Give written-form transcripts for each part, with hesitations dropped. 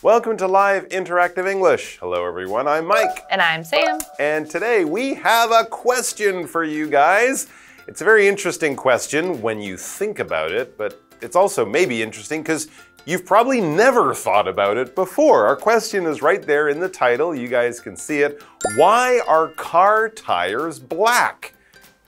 Welcome to Live Interactive English. Hello everyone, I'm Mike. And I'm Sam. And today we have a question for you guys. It's a very interesting question when you think about it, but it's also maybe interesting because you've probably never thought about it before. Our question is right there in the title. You guys can see it. Why are car tires black?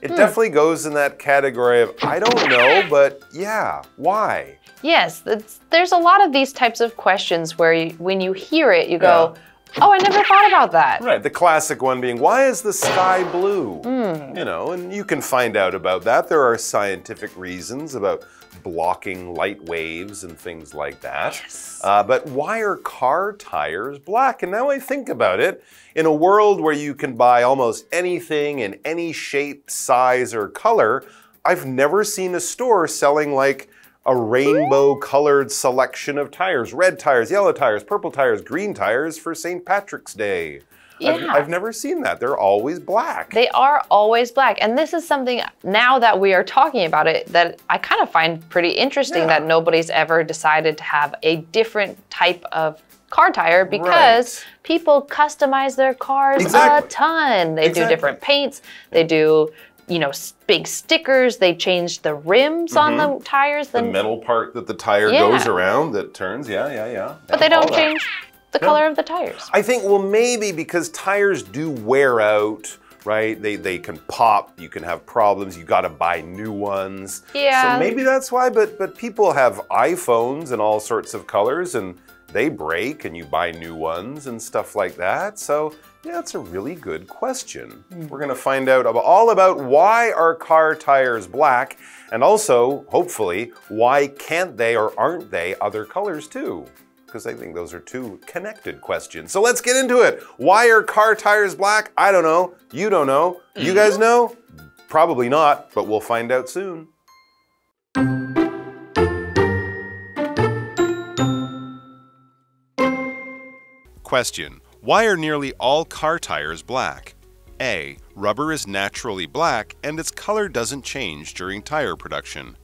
It definitely goes in that category of, I don't know, but yeah, why? Yes, there's a lot of these types of questions where when you hear it, you go, oh, I never thought about that. Right, the classic one being, why is the sky blue? You know, and you can find out about that. There are scientific reasons about blocking light waves and things like that. Yes. But why are car tires black? And now I think about it, in a world where you can buy almost anything in any shape, size, or color, I've never seen a store selling like a rainbow-colored selection of tires. Red tires, yellow tires, purple tires, green tires for St. Patrick's Day. Yeah. I've never seen that. They're always black. They are always black. And this is something, now that we are talking about it, that I kind of find pretty interesting that nobody's ever decided to have a different type of car tire because people customize their cars a ton. They do different paints. They do, you know, big stickers. They change the rims on the tires. The metal part that the tire goes around that turns, But they don't change the color of the tires. I think, well, maybe because tires do wear out, right? They can pop, you can have problems, you gotta buy new ones. Yeah. So maybe that's why, but people have iPhones in all sorts of colors and they break and you buy new ones and stuff like that. So yeah, it's a really good question. We're gonna find out all about why are car tires black, and also, hopefully, why can't they or aren't they other colors too? Because I think those are two connected questions. So let's get into it. Why are car tires black? I don't know. You don't know. You guys know? Probably not, but we'll find out soon. Question. Why are nearly all car tires black? A. Rubber is naturally black and its color doesn't change during tire production.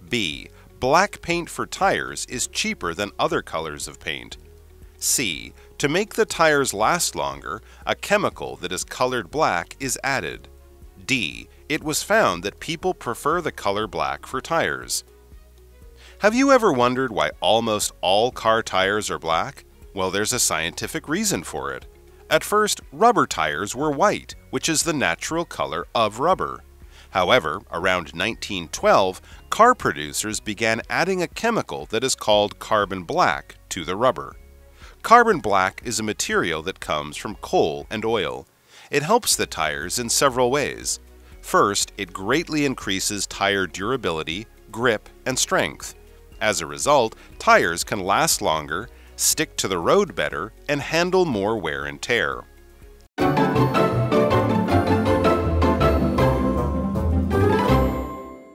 B. Black paint for tires is cheaper than other colors of paint. C. To make the tires last longer, a chemical that is colored black is added. D. It was found that people prefer the color black for tires. Have you ever wondered why almost all car tires are black? Well, there's a scientific reason for it. At first, rubber tires were white, which is the natural color of rubber. However, around 1912, car producers began adding a chemical that is called carbon black to the rubber. Carbon black is a material that comes from coal and oil. It helps the tires in several ways. First, it greatly increases tire durability, grip, and strength. As a result, tires can last longer, stick to the road better, and handle more wear and tear.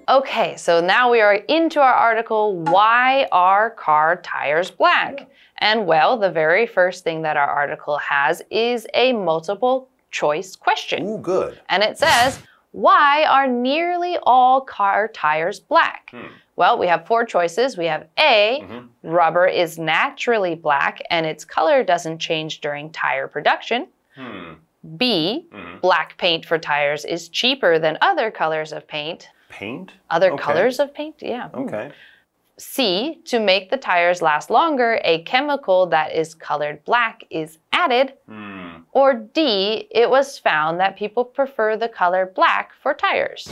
Okay, so now we are into our article, Why Are Car Tires Black? And well, the very first thing that our article has is a multiple choice question. Ooh, good. And it says, why are nearly all car tires black? Well, we have four choices. We have A, rubber is naturally black and its color doesn't change during tire production. B, black paint for tires is cheaper than other colors of paint. Paint? Other colors of paint? Yeah. Okay. C, to make the tires last longer, a chemical that is colored black is added. Or D, it was found that people prefer the color black for tires.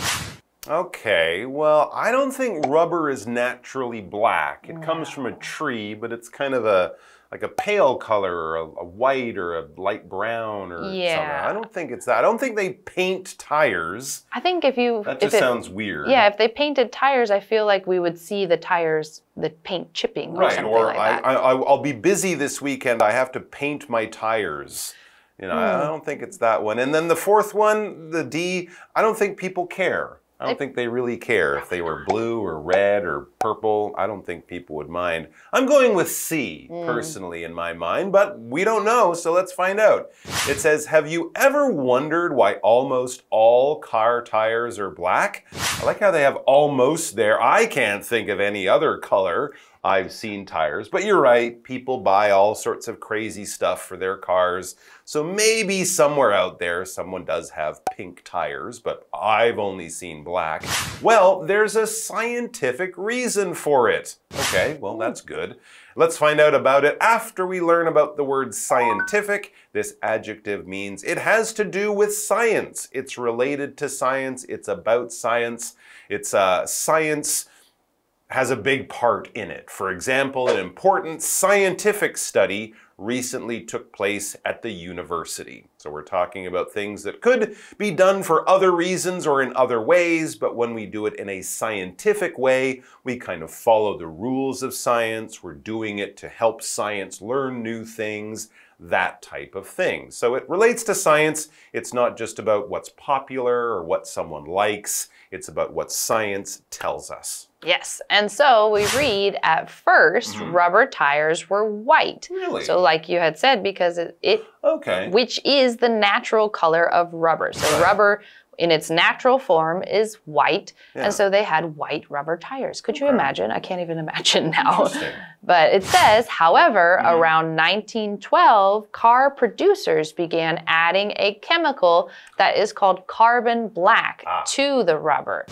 Okay, well, I don't think rubber is naturally black. It comes from a tree, but it's kind of like a pale color or a white or a light brown or something. I don't think it's that. I don't think they paint tires. I think if you... That just sounds weird. Yeah, if they painted tires, I feel like we would see the tires, the paint chipping or something like that. I'll be busy this weekend. I have to paint my tires. You know, I don't think it's that one. And then the fourth one, the D, I don't think people care. I don't think they really care if they were blue or red or purple. I don't think people would mind. I'm going with C, personally, in my mind, but we don't know, so let's find out. It says, have you ever wondered why almost all car tires are black? I like how they have almost there. I can't think of any other color I've seen tires, but you're right. People buy all sorts of crazy stuff for their cars. So maybe somewhere out there, someone does have pink tires, but I've only seen black. Well, there's a scientific reason for it. Okay, well, that's good. Let's find out about it after we learn about the word scientific. This adjective means it has to do with science. It's related to science. It's about science. It's science has a big part in it. For example, an important scientific study recently took place at the university. So we're talking about things that could be done for other reasons or in other ways, but when we do it in a scientific way, we kind of follow the rules of science. We're doing it to help science learn new things, that type of thing. So it relates to science. It's not just about what's popular or what someone likes. It's about what science tells us. Yes, and so we read at first rubber tires were white. Really? So like you had said, because which is the natural color of rubber. So rubber in its natural form is white, and so they had white rubber tires. Could you imagine? I can't even imagine now. But it says, however, around 1912, car producers began adding a chemical that is called carbon black to the rubber.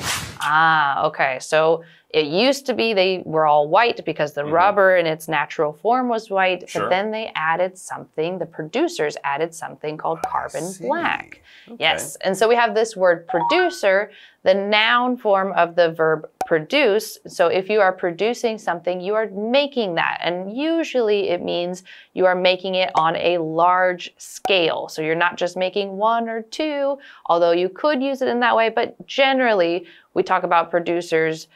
Okay, so it used to be they were all white because the rubber in its natural form was white, but then they added something, the producers added something called carbon black. Okay. Yes, and so we have this word producer, the noun form of the verb produce. So if you are producing something, you are making that, and usually it means you are making it on a large scale. So you're not just making one or two, although you could use it in that way, but generally we talk about producers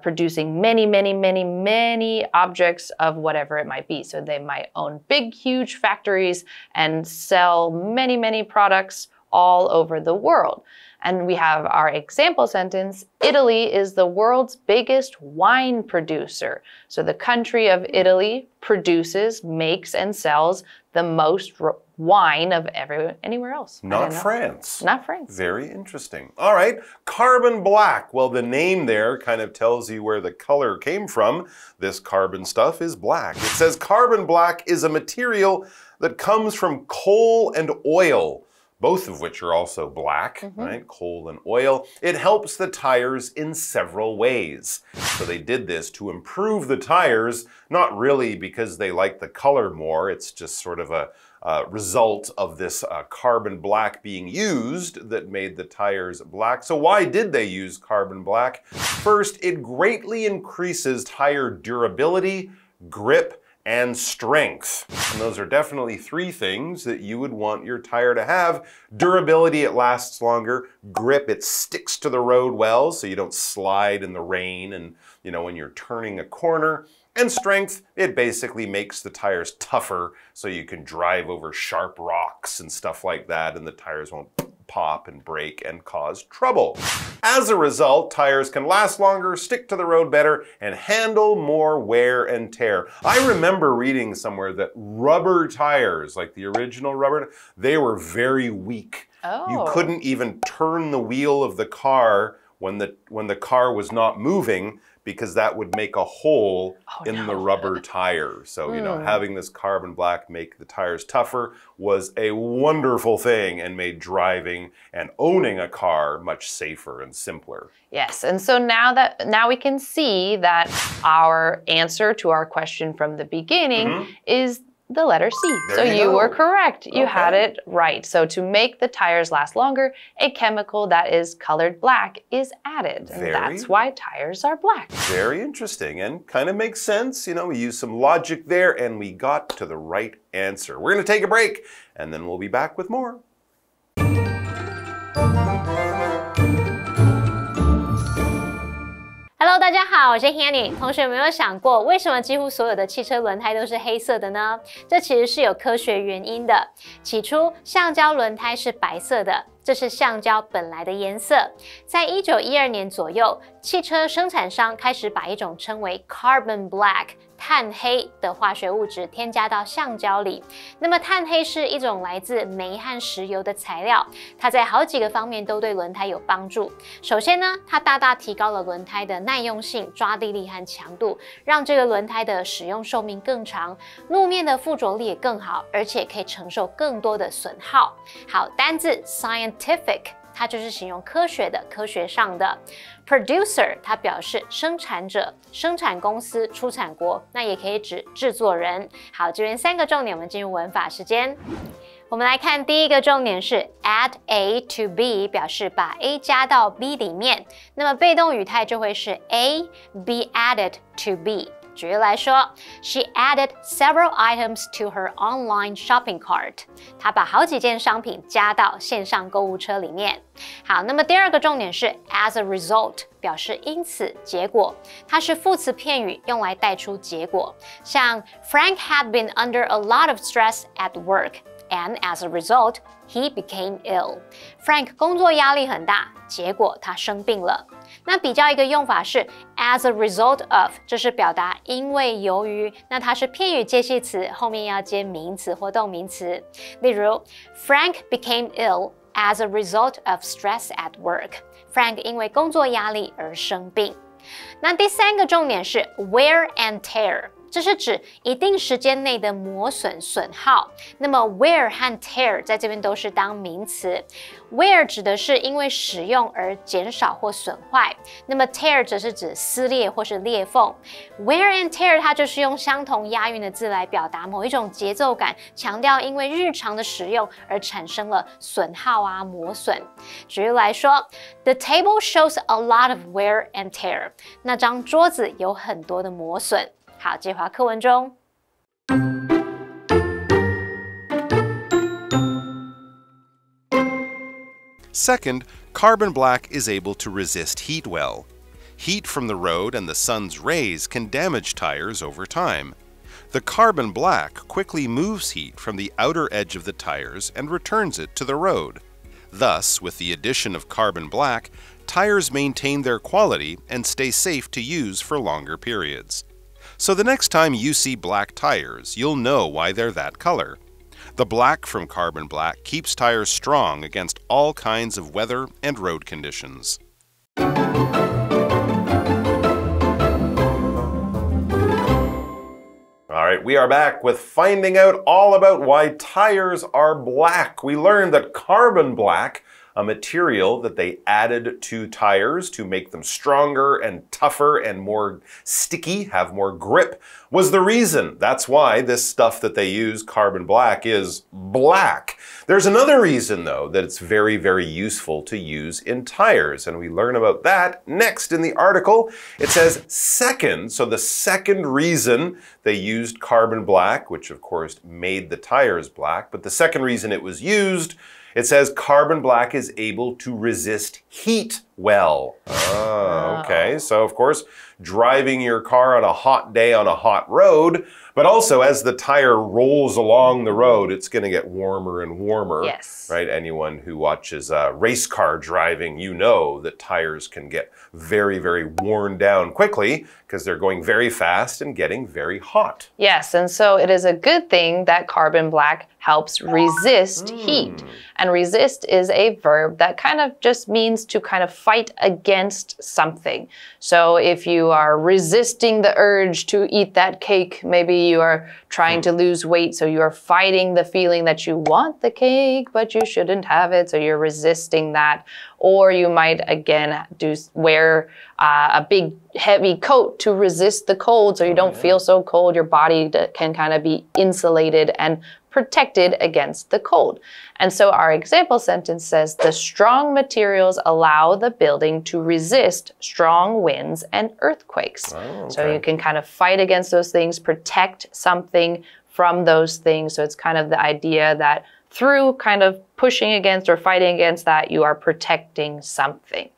producing many objects of whatever it might be. So they might own big, huge factories and sell many products all over the world. And we have our example sentence, Italy is the world's biggest wine producer. So the country of Italy produces, makes, and sells the most wine of anywhere else. Not France. Not France. Very interesting. All right, carbon black. Well, the name there kind of tells you where the color came from. This carbon stuff is black. It says carbon black is a material that comes from coal and oil, both of which are also black, right? Coal and oil. It helps the tires in several ways. So they did this to improve the tires, not really because they like the color more. It's just sort of a result of this carbon black being used that made the tires black. So why did they use carbon black? First, it greatly increases tire durability, grip, and strength. And those are definitely three things that you would want your tire to have. Durability, it lasts longer. Grip, it sticks to the road well, so you don't slide in the rain and, you know, when you're turning a corner. And strength, it basically makes the tires tougher so you can drive over sharp rocks and stuff like that, and the tires won't pop and break and cause trouble. As a result, tires can last longer, stick to the road better, and handle more wear and tear. I remember reading somewhere that rubber tires, like the original rubber, they were very weak. You couldn't even turn the wheel of the car when the car was not moving, because that would make a hole in the rubber tire. So, you know, having this carbon black make the tires tougher was a wonderful thing and made driving and owning a car much safer and simpler. Yes, and so now we can see that our answer to our question from the beginning is the letter C. So you were correct. You had it right. So to make the tires last longer, a chemical that is colored black is added. And that's why tires are black. Very interesting and kind of makes sense. You know, we used some logic there and we got to the right answer. We're going to take a break and then we'll be back with more. Hello， 大家好，我是 Hanny。同学有没有想过，为什么几乎所有的汽车轮胎都是黑色的呢？这其实是有科学原因的。起初，橡胶轮胎是白色的，这是橡胶本来的颜色。在1912年左右，汽车生产商开始把一种称为 carbon black 碳黑的化学物质添加到橡胶里。那么碳黑是一种来自煤和石油的材料，它在好几个方面都对轮胎有帮助。首先呢，它大大提高了轮胎的耐用性、抓地力和强度，让这个轮胎的使用寿命更长，路面的附着力也更好，而且可以承受更多的损耗。好，单字 scientific。它就是形容科学的、科学上的。Producer 它表示生产者、生产公司、出产国，那也可以指制作人。好，这边3个重点，我们进入文法时间。我们来看第一个重点是 add A to B， 表示把 A 加到 B 里面。那么被动语态就会是 A be added to B。举例来说 ，She added several items to her online shopping cart。她把好几件商品加到线上购物车里面。好，那么第二个重点是 as a result， 表示因此、结果。它是副词片语，用来带出结果。像 Frank had been under a lot of stress at work。And as a result, he became ill. Frank 工作压力很大，结果他生病了。那比较一个用法是 as a result of， 这是表达因为由于，那它是片语介系词，后面要接名词或动名词。例如 Frank became ill as a result of stress at work. Frank 因为工作压力而生病。那第3个重点是 wear and tear。这是指一定时间内的磨损、损耗。那么 wear 和 tear 在这边都是当名词。wear 指的是因为使用而减少或损坏，那么 tear 则是指撕裂或是裂缝。wear and tear 它就是用相同押韵的字来表达某一种节奏感，强调因为日常的使用而产生了损耗啊、磨损。举例来说 ，The table shows a lot of wear and tear。那张桌子有很多的磨损。好，接回课文中。Second, carbon black is able to resist heat well. Heat from the road and the sun's rays can damage tires over time. The carbon black quickly moves heat from the outer edge of the tires and returns it to the road. Thus, with the addition of carbon black, tires maintain their quality and stay safe to use for longer periods. So the next time you see black tires, you'll know why they're that color. The black from carbon black keeps tires strong against all kinds of weather and road conditions. All right, we are back with finding out all about why tires are black. We learned that carbon black, a material that they added to tires to make them stronger and tougher and more sticky, have more grip, was the reason. That's why this stuff that they use, carbon black, is black. There's another reason, though, that it's very, very useful to use in tires, and we learn about that next in the article. It says second, so the second reason they used carbon black, which of course made the tires black, but the second reason it was used, it says carbon black is able to resist heat well. Okay. So, of course, driving your car on a hot day on a hot road, but also as the tire rolls along the road, it's going to get warmer and warmer. Yes. Right? Anyone who watches race car driving, you know that tires can get very, very worn down quickly because they're going very fast and getting very hot. Yes, and so it is a good thing that carbon black helps resist heat. And resist is a verb that kind of just means to kind of fight against something. So if you are resisting the urge to eat that cake, maybe you are trying to lose weight, so you are fighting the feeling that you want the cake, but you shouldn't have it, so you're resisting that. Or you might, again, wear a big, heavy coat to resist the cold, so you don't feel so cold. Your body can kind of be insulated and protected against the cold. And so our example sentence says, the strong materials allow the building to resist strong winds and earthquakes. So you can kind of fight against those things, protect something from those things. So it's kind of the idea that through kind of pushing against or fighting against that, you are protecting something.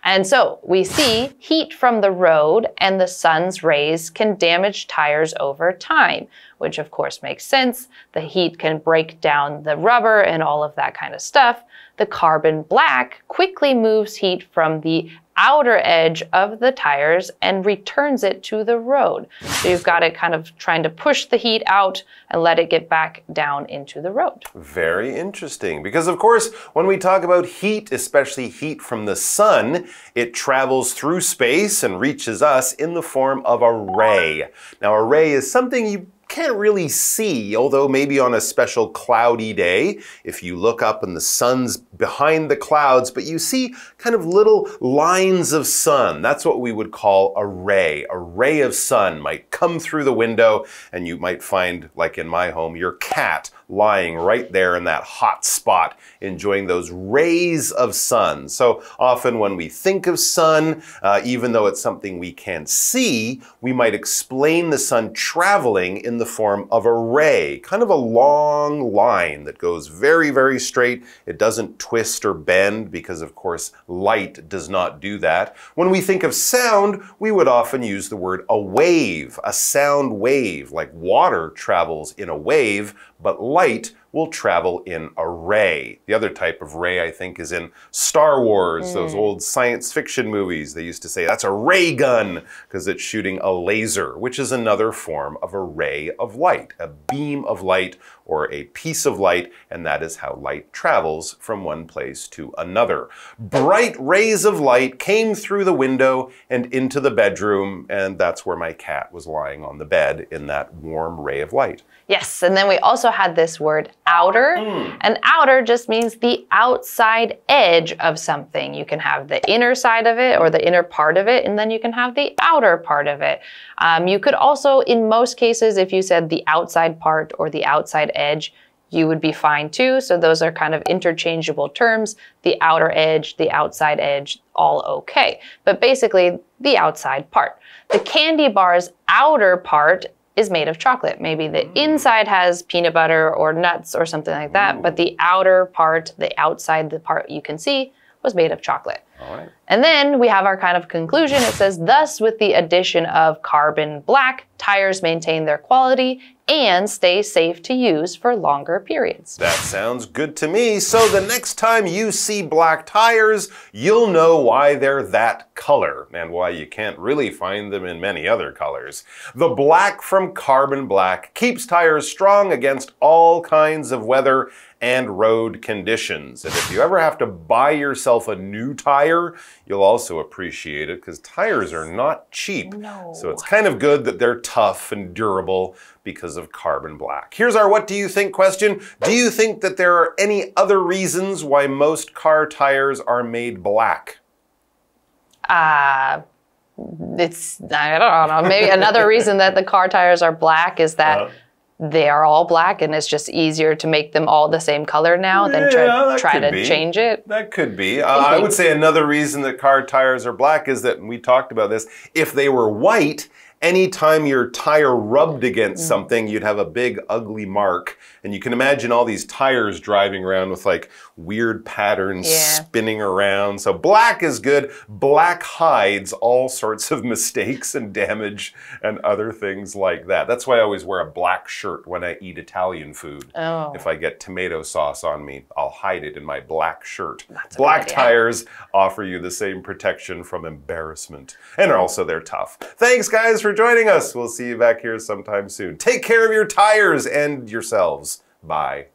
And so we see heat from the road and the sun's rays can damage tires over time, which of course makes sense. The heat can break down the rubber and all of that kind of stuff. The carbon black quickly moves heat from the outer edge of the tires and returns it to the road. So you've got it kind of trying to push the heat out and let it get back down into the road. Very interesting, because of course, when we talk about heat, especially heat from the sun, it travels through space and reaches us in the form of a ray. Now, a ray is something you can't really see, although maybe on a special cloudy day, if you look up and the sun's behind the clouds, but you see kind of little lines of sun. That's what we would call a ray. A ray of sun might come through the window, and you might find, like in my home, your cat lying right there in that hot spot, enjoying those rays of sun. So often when we think of sun, even though it's something we can't see, we might explain the sun traveling in the form of a ray, kind of a long line that goes very, very straight. It doesn't twist or bend because, of course, light does not do that. When we think of sound, we would often use the word a wave, a sound wave, like water travels in a wave, but light will travel in a ray. The other type of ray, I think, is in Star Wars, those old science fiction movies. They used to say, that's a ray gun, because it's shooting a laser, which is another form of a ray of light, a beam of light or a piece of light, and that is how light travels from one place to another. Bright rays of light came through the window and into the bedroom, and that's where my cat was lying on the bed in that warm ray of light. Yes, and then we also had this word outer, and outer just means the outside edge of something. You can have the inner side of it or the inner part of it, and then you can have the outer part of it. You could also, in most cases, if you said the outside part or the outside edge, you would be fine too. So those are kind of interchangeable terms. The outer edge, the outside edge, all okay. But basically, the outside part. The candy bar's outer part is made of chocolate. Maybe the inside has peanut butter or nuts or something like that, but the outer part, the outside, the part you can see, was made of chocolate. All right. And then we have our kind of conclusion. It says, thus, with the addition of carbon black, tires maintain their quality and stay safe to use for longer periods. That sounds good to me. So the next time you see black tires, you'll know why they're that color and why you can't really find them in many other colors. The black from carbon black keeps tires strong against all kinds of weather and road conditions. And if you ever have to buy yourself a new tire, you'll also appreciate it because tires are not cheap. No. So it's kind of good that they're tough and durable because of carbon black. Here's our what do you think question. Do you think that there are any other reasons why most car tires are made black? I don't know. Maybe another reason that the car tires are black is that they are all black and it's just easier to make them all the same color now than try to change it. That could be. I would say another reason that car tires are black is that, and we talked about this, if they were white, anytime your tire rubbed against something, you'd have a big ugly mark. And you can imagine all these tires driving around with like weird patterns spinning around. So black is good. Black hides all sorts of mistakes and damage and other things like that. That's why I always wear a black shirt when I eat Italian food. Oh. If I get tomato sauce on me, I'll hide it in my black shirt. That's black tires offer you the same protection from embarrassment. And also they're tough. Thanks guys for joining us. We'll see you back here sometime soon. Take care of your tires and yourselves. Bye.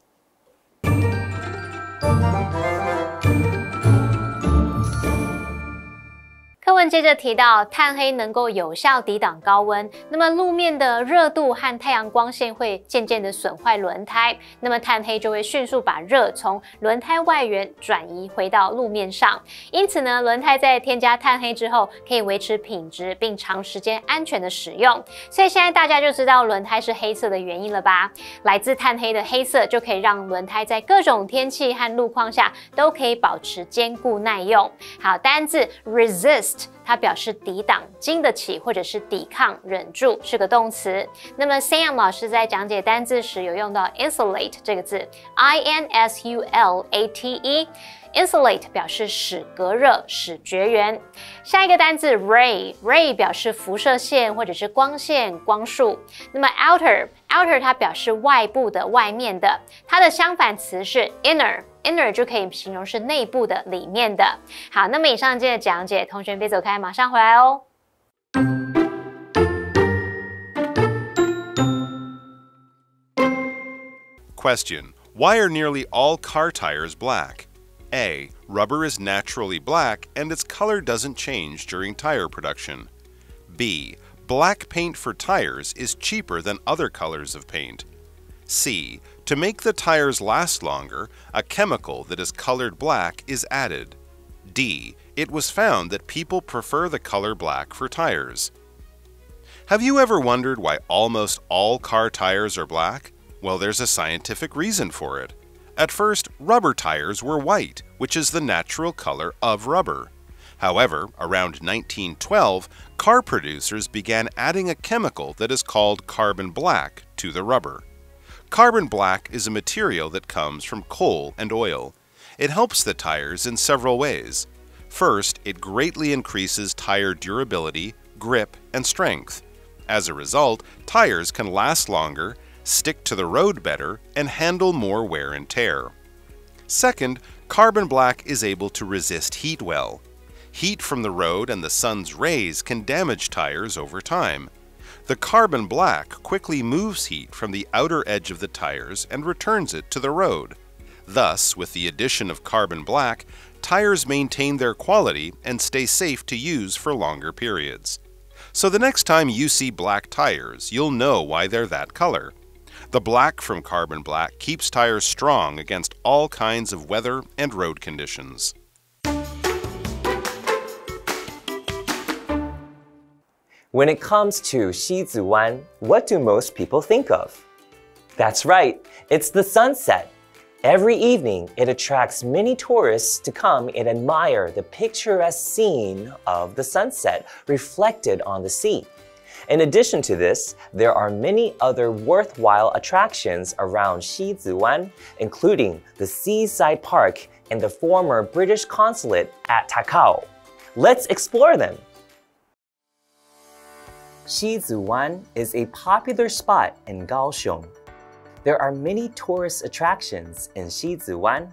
课文接着提到，碳黑能够有效抵挡高温，那么路面的热度和太阳光线会渐渐的损坏轮胎，那么碳黑就会迅速把热从轮胎外缘转移回到路面上。因此呢，轮胎在添加碳黑之后，可以维持品质并长时间安全的使用。所以现在大家就知道轮胎是黑色的原因了吧？来自碳黑的黑色就可以让轮胎在各种天气和路况下都可以保持坚固耐用。好，单字 resist。它表示抵挡、经得起或者是抵抗、忍住，是个动词。那么 Sam 老师在讲解单字时有用到 insulate 这个字 ，insulate。Insulate 表示使隔热、使绝缘。下一个单字 ray 表示辐射线或者是光线、光束。那么 outer 它表示外部的、外面的，它的相反词是 inner 就可以形容是内部的、里面的。好，那么以上今天的讲解，同学别走开，马上回来哦。Question: Why are nearly all car tires black? A. Rubber is naturally black and its color doesn't change during tire production. B. Black paint for tires is cheaper than other colors of paint. C. To make the tires last longer, a chemical that is colored black is added. D. It was found that people prefer the color black for tires. Have you ever wondered why almost all car tires are black? Well, there's a scientific reason for it. At first, rubber tires were white, which is the natural color of rubber. However, around 1912, car producers began adding a chemical that is called carbon black to the rubber. Carbon black is a material that comes from coal and oil. It helps the tires in several ways. First, it greatly increases tire durability, grip, and strength. As a result, tires can last longer, stick to the road better, and handle more wear and tear. Second, carbon black is able to resist heat well. Heat from the road and the sun's rays can damage tires over time. The carbon black quickly moves heat from the outer edge of the tires and returns it to the road. Thus, with the addition of carbon black, tires maintain their quality and stay safe to use for longer periods. So the next time you see black tires, you'll know why they're that color. The black from carbon black keeps tires strong against all kinds of weather and road conditions. When it comes to Sizihwan, what do most people think of? That's right, it's the sunset. Every evening, it attracts many tourists to come and admire the picturesque scene of the sunset reflected on the sea. In addition to this, there are many other worthwhile attractions around Sizihwan, including the seaside park and the former British consulate at Takao. Let's explore them! Sizihwan is a popular spot in Kaohsiung. There are many tourist attractions in Sizihwan.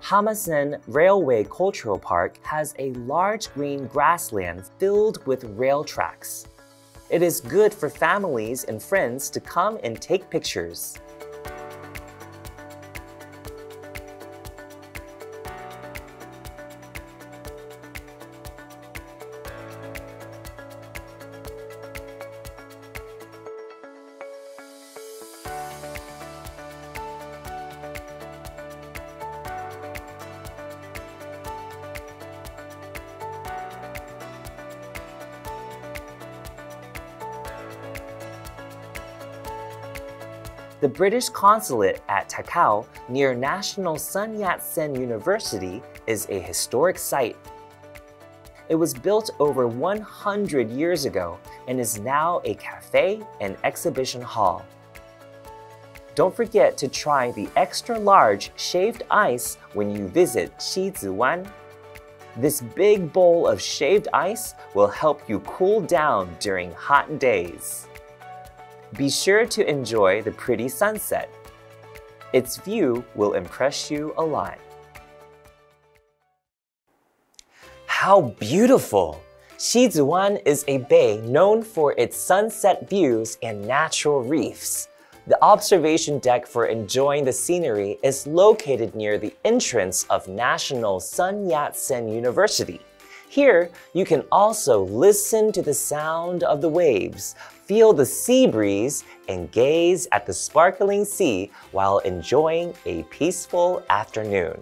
Hamasen Railway Cultural Park has a large green grassland filled with rail tracks. It is good for families and friends to come and take pictures. The British consulate at Takao, near National Sun Yat-sen University, is a historic site. It was built over 100 years ago and is now a cafe and exhibition hall. Don't forget to try the extra large shaved ice when you visit Sizihwan. This big bowl of shaved ice will help you cool down during hot days. Be sure to enjoy the pretty sunset. Its view will impress you a lot. How beautiful! Sizihwan is a bay known for its sunset views and natural reefs. The observation deck for enjoying the scenery is located near the entrance of National Sun Yat-sen University. Here, you can also listen to the sound of the waves, feel the sea breeze, and gaze at the sparkling sea while enjoying a peaceful afternoon.